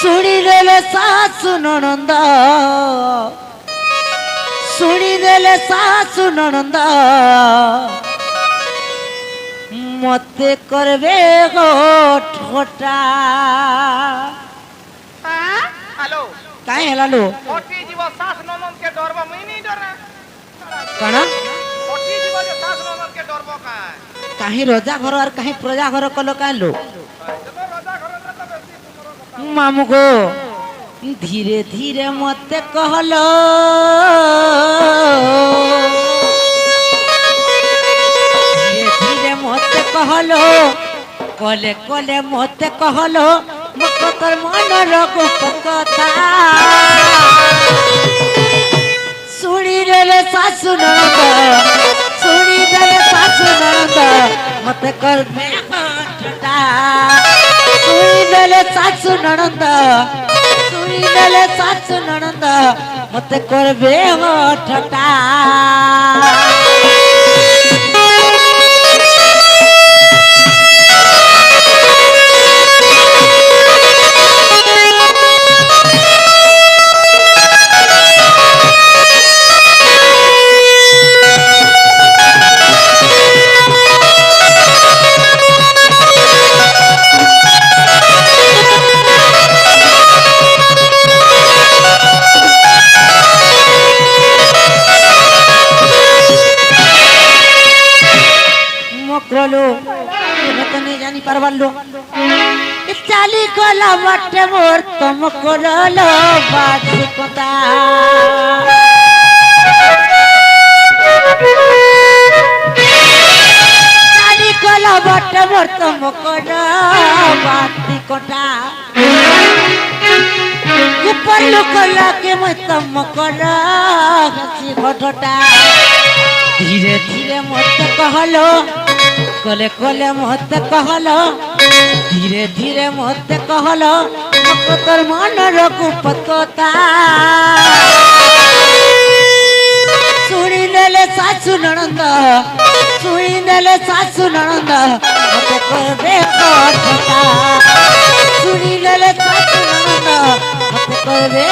ଶୁଣିଦେଲେ ଶାଶୁ ନଣନ୍ଦ ଶୁଣିଦେଲେ ଶାଶୁ ନଣନ୍ଦ ମତେ କରବେ ଗୋ ଠୋଟା। हेलो କାଇଁ ହେଲା ଲୋ फटी जीव सास ननद के डरबो मुई नहीं डरे कण फटी जीव जे सास ननद के डरबो का काहे रजा घर और काहे प्रजा घर कलो काहे लो जब राजा घर में तो बेसी तुमरो बता मामू गो धीरे धीरे मते कहलो धीरे धीरे मते कहलो कले कले मते कहलो मकर मन रगो कथा सुनी रे सासु ननद सुनी रे सासु ननद मते कर ठटा सुनी रे सासु ननद सुनी रे सासु ननद मते करबे ठटा। मकरलो तो नहीं जानी परवालो चाली गला बाटे मोर तुम करलो बाजी कोता चाली गला बाटे मोर तुम करलो बाजी कोता ऊपर लोक लागे मैं तुम करो हंसी घटटा धीरे धीरे मत कहलो कले कले मत कहलो धीरे धीरे मत कहलो मकर मन रघु पता सुनी नेले सासु ननद सुनी नेले सासु ननद मत करबे ठटा सुनी नेले सासु ननद मत करबे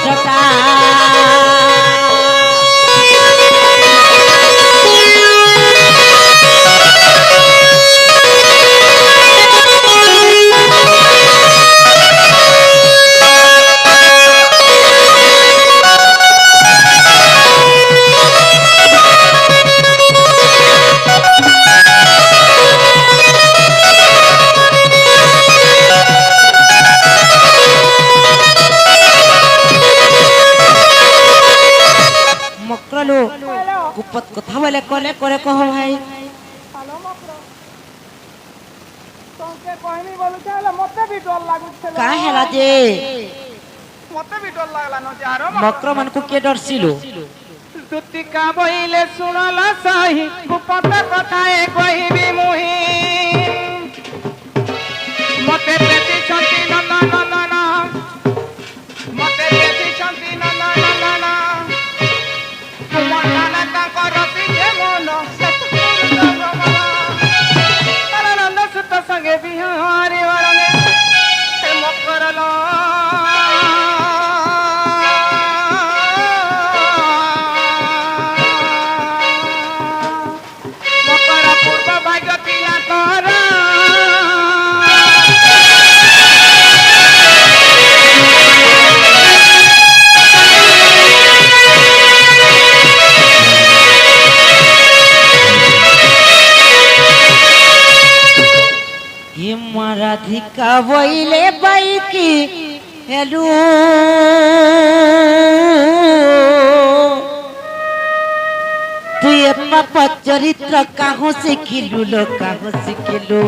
ठटा। कुपत कथा बोले कले करे कहो भाई हेलो मकरो तोके कहनी बोलु छले मते भी डर लागु छले का हैला जे मते भी डर लागला न जारो मकरो मन को के डर सिलो दुतिका बहिले सुनला सही कुपत कथा ए कहिबी मुही मते पेति छंती न न न न मते पेति छंती न न न न कुमाना ताको रति जे मोनो सतगुरु दरबारा आनंद सुत संगे बिहारी वरने हे मकरलो मकर पूर्व भाग्य पिया करा राधिका बोले बाई की हेलो तू ये पापा चरित्र कहाँ से किलो लो कहाँ से किलो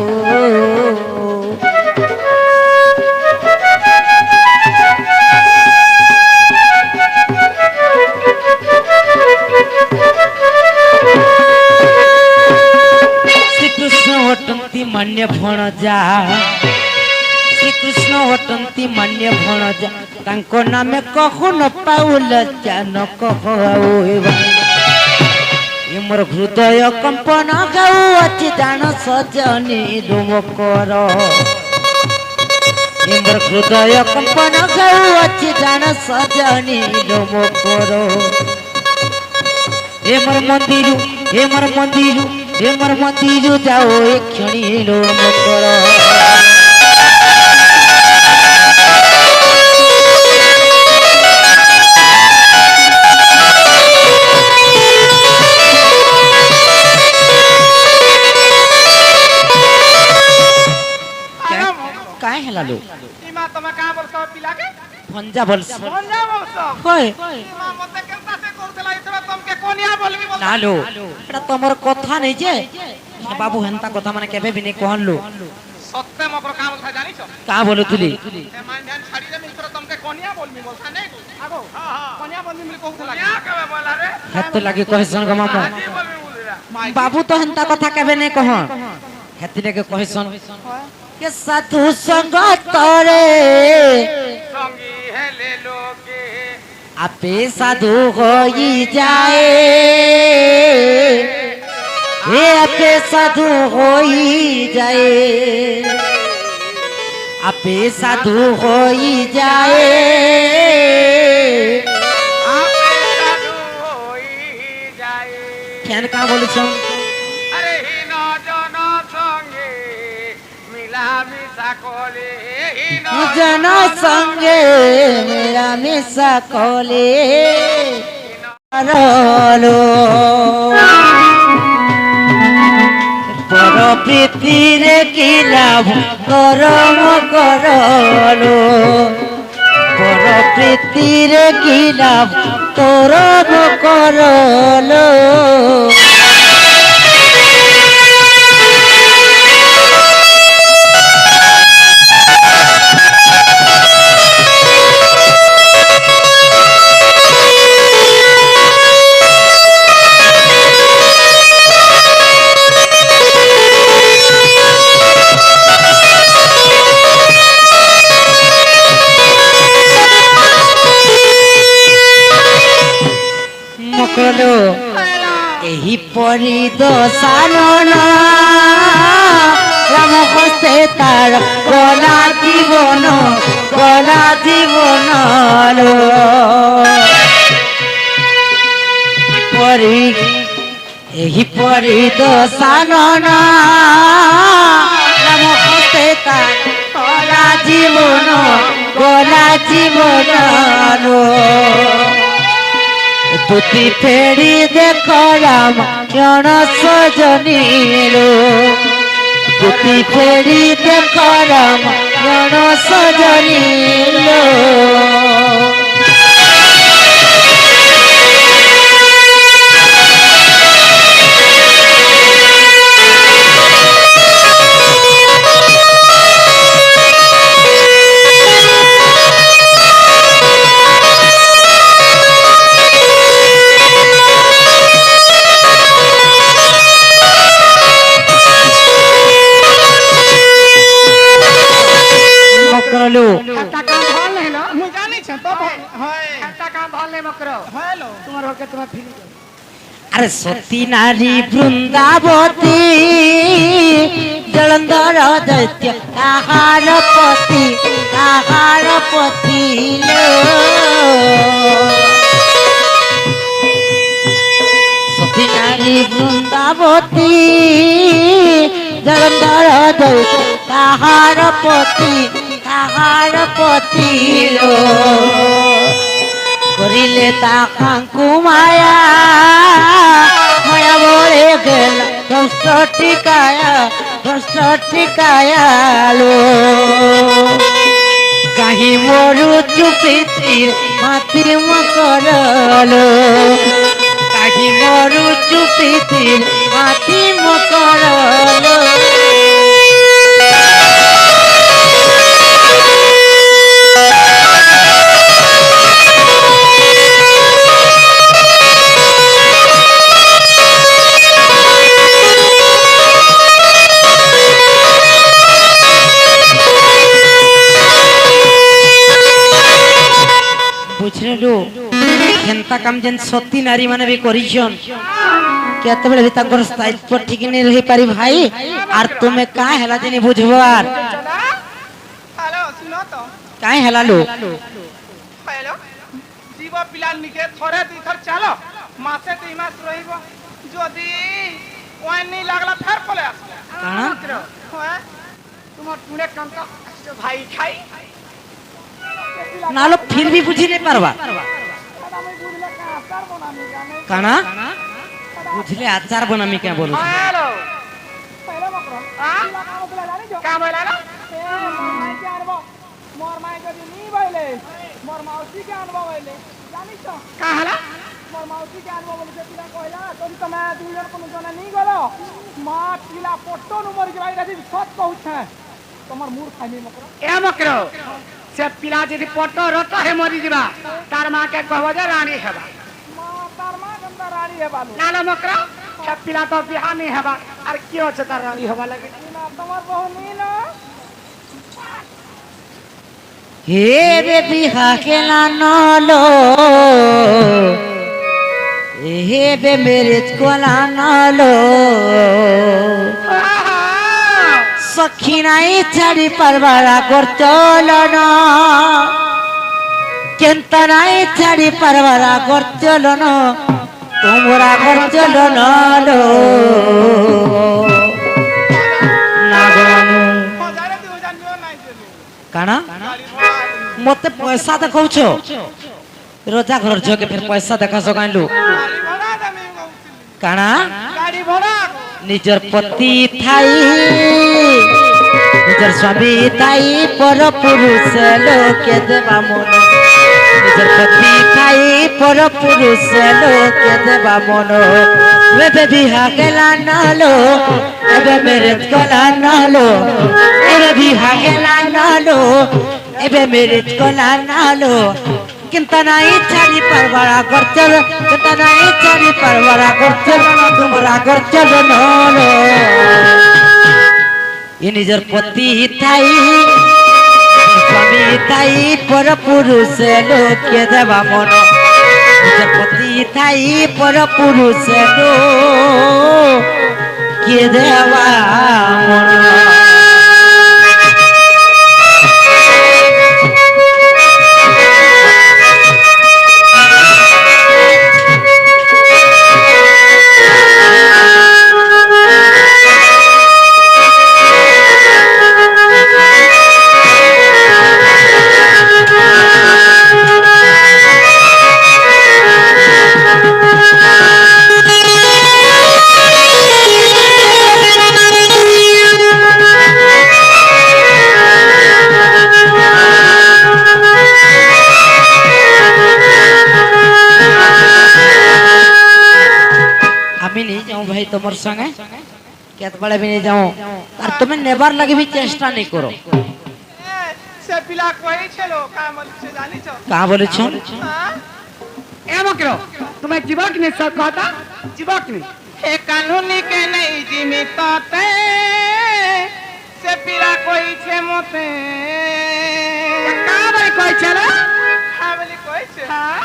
श्रीकृष्ण होटंती मान्य भणजा श्रीकृष्ण होटंती मान्य भणजा तांको नामे कहो न पाउल जान कहो ये मोर हृदय कंपन गाऊ अच्छी जान सजनी रुम कर ये मोर মোর হৃদয় কম্পন গাউଅଛି জান সজনী লো মোর এ মোর মন্দির এ মোর মন্দির এ মোর মন্দির যাও এ ক্ষণি লো মোর काय हेला लो इमा तमे का बोलतो पिला के भंजा बोलस भंजा बोलतो होय इमा मते केनता से करतेला इतरा तुमके कोनिया बोलबी बोल ना लो एटा तमर कथा नै जे बाबू हेंता कथा माने केबे भी नै कहलो सत्य मकर का बोलता जानी छ का बोलो तुली ए मान ध्यान छाड़ी दे इतरा तुमके कोनिया बोलबी बोलता नै आगो हां कोनिया बोलबी मिल कहतला क्या कबे बोला रे हेत लागे कहसन ग मामा की बोलबी बोलरा बाबू तो हेंता कथा केबे नै कह हेत लागे कहसन के साधु संग तोरे संगी है ले लोगे आपे साधु होई जाए हे आपे साधु होई जाए आपे साधु होई जाए आपे साधु होई जाए केन का बोलु छम अरे ही न जन संगे मिला मिसा कोले ही न जन संगे मेरा मिसा कोले करलो पर प्रीतिरे की लाभ करम करलो पर प्रीतिरे की लाभ करम करलो মকলো ଏହି ପରି ଦଶାନନ ରାମ ହସ୍ତେ ତାର ଗଲା ଜୀବନ ପରି ଏହି ପରି ଦଶାନନ ରାମ ହସ୍ତେ ତାର ଗଲା ଜୀବନ তুতি ফেড়ি দেখ রাম জন সজনী লো তুতি ফেড়ি দেখ রাম জন সজনী লো মকরলো खाता काम भल है ना मु जानी छ तो होय खाता काम भल है मकरो हेलो तुम्हार होके तुम्हार फिर अरे सती नारी बृंदावती जलंधर दैत्य आहार पति लो सती नारी बृंदावती जलंधर दैत्य आहार पति लो করিলে তাহাঙ্কু মায়া মায়া বলে গেল দষ্ট টিকায়ালো কাহি মরু চুপিতির মাতি মকরলো কাহি মরু চুপিতির মাতি মকরলো बुझलो हेंता काम जेन सती नारी माने भी करिछन केतबेले भी ताकर साइज पर ठीक नहीं रही पारी भाई आर तुम्हें का हेला जेनी बुझबार हेलो सुनो तो काहे हेलालो हेलो जीव पिला निके थरे दी थर चलो मासे 2 मास रहिबो जदी ओइन नहीं लागला फेर पले आस काना तुम टुने कंका भाई खाई नालो फिर भी बुझी नहीं पारवा काना बुझले आचार बनामी क्या बोलू हेलो पहले बकरो हां काम होला ना मोर माई जदी नी बइले मोर मौसी के अनुभव बइले जानि छ का हला मोर मौसी के अनुभव बोले जे पिला कहला तोरी त मैं दुई जन कोनो जने नी गलो मां पिला पोट्टो नु मर के भाई राजी सत कहू छ तमर मूर खाइनी मकरो ए मकरो से पिला जदी पोट्टो रोट हे मरि जिबा तार मां के कहबो जे रानी हेबा मां तार मां गंदा रानी हेबा नाला मकरो से पिला तो बिहा नहीं हेबा आर कियो छ तार रानी हेबा लगे ना तमर बहु नी ना हे रे बिहा के लानलो हे बे मेरे को लानलो सखी नाई छाड़ी परवारा करचलन केंत नाई छाड़ी परवारा करचलन তোমরা করছল নালো কানা মতে পয়সা দেখাউছ রোজা ঘর ঝকে ফের পয়সা দেখাছ কাইলু কানা গাড়ি ভড়া নিজর পতি থাই নিজর স্বামী থাই পর পুরুষ লোকে দেবা মন নিজর পতি থাই পর পুরুষ লোকে দেবা মন এবে বিহা গেলা নালো এবে মেরে গলা নালো এবে বিহা গেলা নালো এবে মেরে গলা নালো কিন্তু নাই ছাড়ি পারবারা করছল কিন্তু নাই ছাড়ি পারবারা করছল তোমরা করছল নলো ই নিজের পতি থাই স্বামী থাই পর পুরুষ লোকে দেবা মন নিজের পতি থাই পর পুরুষ লোকে দেবা মন তোমার সঙ্গে কেত বড় भी नहीं जाऊं और तुम्हें नेबर लगे भी चेष्टा नहीं करो से पिला कोई छलो का बोलछे जानि छ कहां बोलेছো ए मकरो तुम्हें जीवक ने सब कहता जीवक ने ए कानूनी के नहीं जिमितते से पिला कोई छे मोते का बोले कोई छलो हां बोले कोई छे हां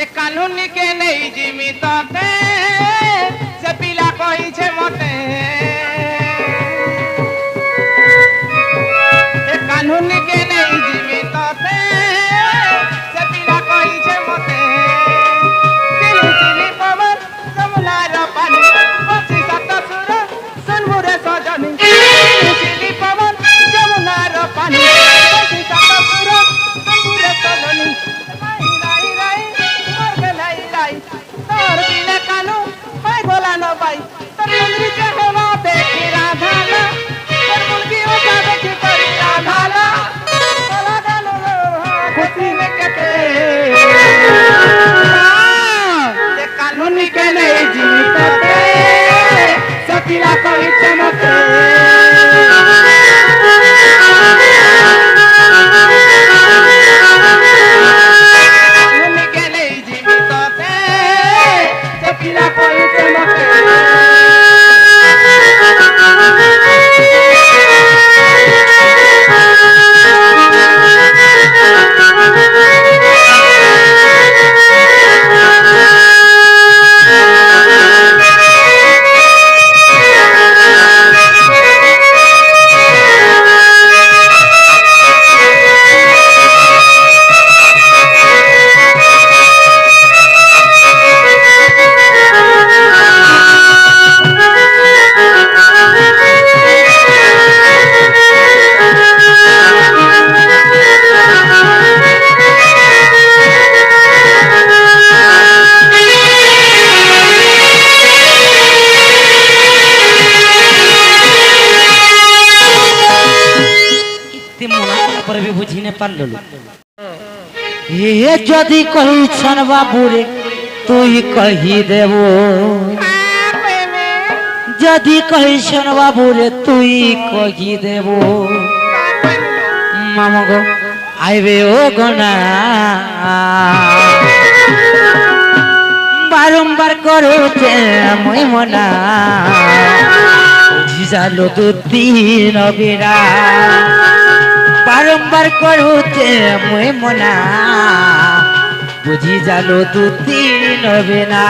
ए कानूनी के नहीं जिमितते से पिला कोई छे मोते ए कानूनी के नहीं जिमितते से पिला कोई छे मोते सिली सिली पवन समुनार पानी पछी सत सुर सुनमुरे सजनी सिली सिली पवन समुनार पानी पछी सत सुर सुनमुरे सजनी लाई लाई लाई मर के लाई लाई तोर बिना कानू मैं बोला न भाई तर मुंडी के हवा देखी राधा ला तर मुंडी ओटा देखी करी राधा ला बोला गानो खुशी में कटे ये कानूनी के नहीं जीते सपीला कोई चमके कानूनी के नहीं जीते सपीला कोई चमके মনা করা পরে भी বুঝি না পারলো এ যদি কইছন বাবুরে তুই কহি দেব যদি কইছন বাবুরে তুই কহি দেব মামা গো আইবে ও গনা বারম্বার করতে মই মনা বুঝালো দু দিন বিরা বারম্বার করতে মই মনা বুঝি যালো দু দিন বিনা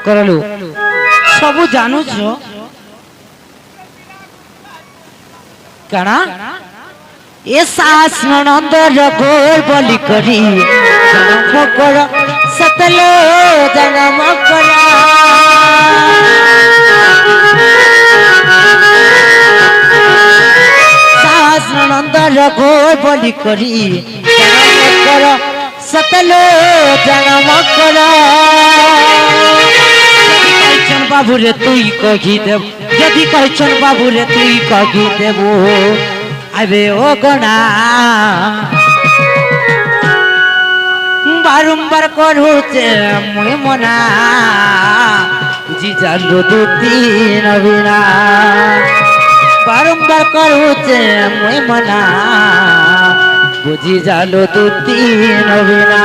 করলু সবু জানুছ কানা এ শাস নন্দর গোল বলি করি জনম কর সতলো জনম কর শাস নন্দর গোল বলি করি জনম কর সতলো জনম কর বাবুরে তুই কহি দেব যদি কইছন বাবুরে তুই কহি দেব আবে ও গনা বারম্বার করুছে মুই মনা বুঝি যালো দু দিন বিনা বারম্বার করুছে মুই মনা বুঝি যালো দু দিন বিনা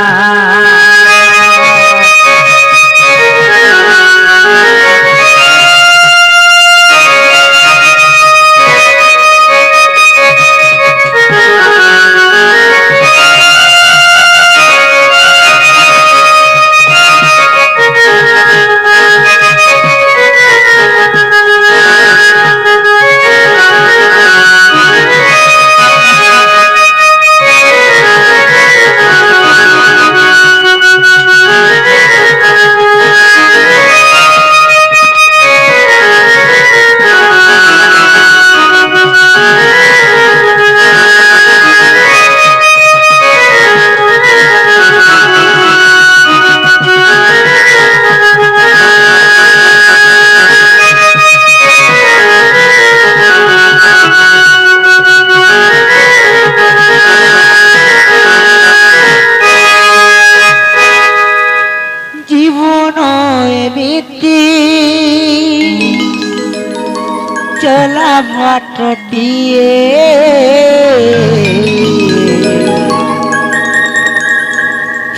চলা ভাটটিয়ে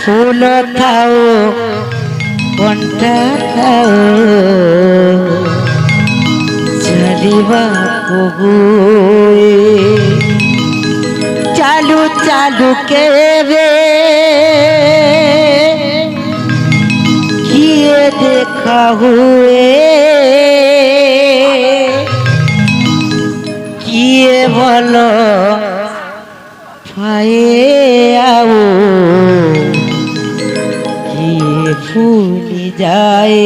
ফুল খাও কণ্ঠা খাও চালিবা কবুয়ে চালু চালু কে রে কিয়ে দেখা হুয়ে কিয়ে বলো ফায়ে আও কিয়ে ফুলি যায়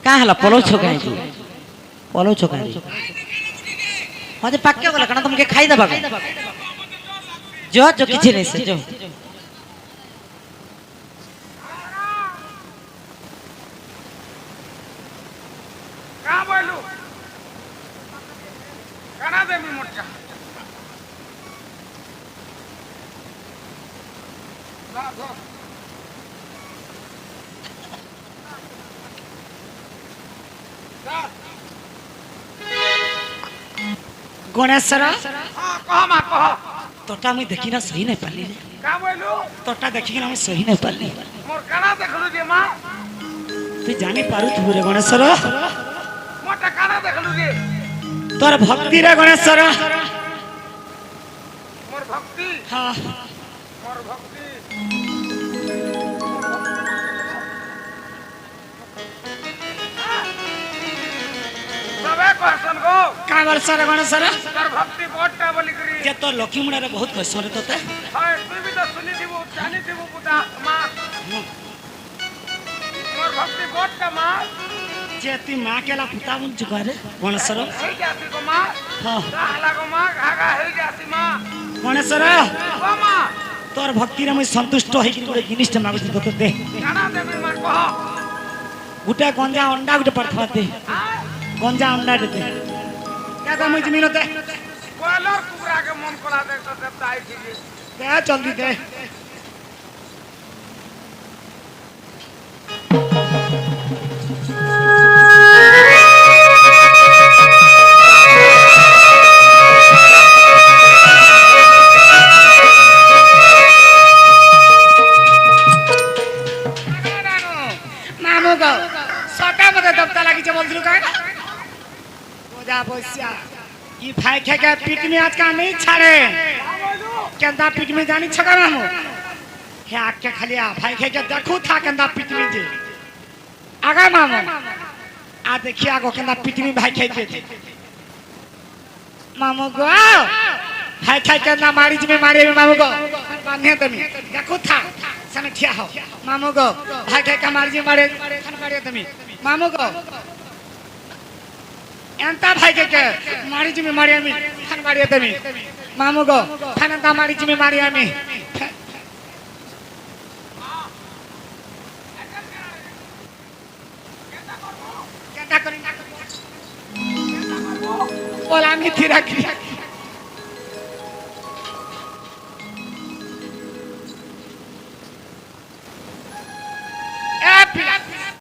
का हला पलो छो काहे तू पलो छो काहे मते पक्के गला कना तुमके खाई दबा जो जो किछि नहीं से जो का बोलू कना दे मी मोटका ला दो गणेशर हां कह मा कह तोटा मैं देखी ना सही नहीं पाली का बोलू तोटा देखी ना मैं सही नहीं पाली मोर कना देखलु जे मां तू जानी पारु तू रे गणेशर मोटा कना देखलु जे तोर भक्ति रे गणेशर मोर भक्ति हां मोर भक्ति सबे क्वेश्चन गो का वर्षर गणेशर तोर भक्ति बोटा बोली करी जे तो लक्ष्मी मुड़ा रे बहुत पैसा रे तोते हाय तू भी तो सुनी थी वो जानी थी वो पुता मां मोर भक्ति बोटा मां जे ती मां केला पुता मुन जुगा रे गणेशर हे जाती को मां हां साला को मां घागा हे जाती मां गणेशर ओ मां तोर भक्ति रे मैं संतुष्ट होई कि तोरे जिनिस मागु तोते दे काना देबी मां कह गुटे गंजा अंडा गुटे पड़थवा दे गंजा अंडा देते क्या काम होई जमीन दे कलर कुबरा के मन कोला दे तो देवता आई थी दे जल्दी दे मामू को सटा मते दबता लागी जे बोलदिलु का जा बसिया ई भाई खे के पीठ में आज का नहीं छाड़े केंदा पीठ में जानी छका मामू हे आके खाली आ भाई खे के देखू था केंदा पीठ में जे आगा मामू आ देखिए आगो केंदा पीठ में भाई खे के मामू को भाई खे केंदा मारी जी में मारे मामू को बांधे तमी देखू था सने ठिया हो मामू को भाई खे के मारी जी मारे खन मारे तमी मामू को एंता भाई के मारी जी में मारी आमी खान मारी तमी मामू को खानता मारी जी में मारी आमी केटा करी बोला मी थी रखी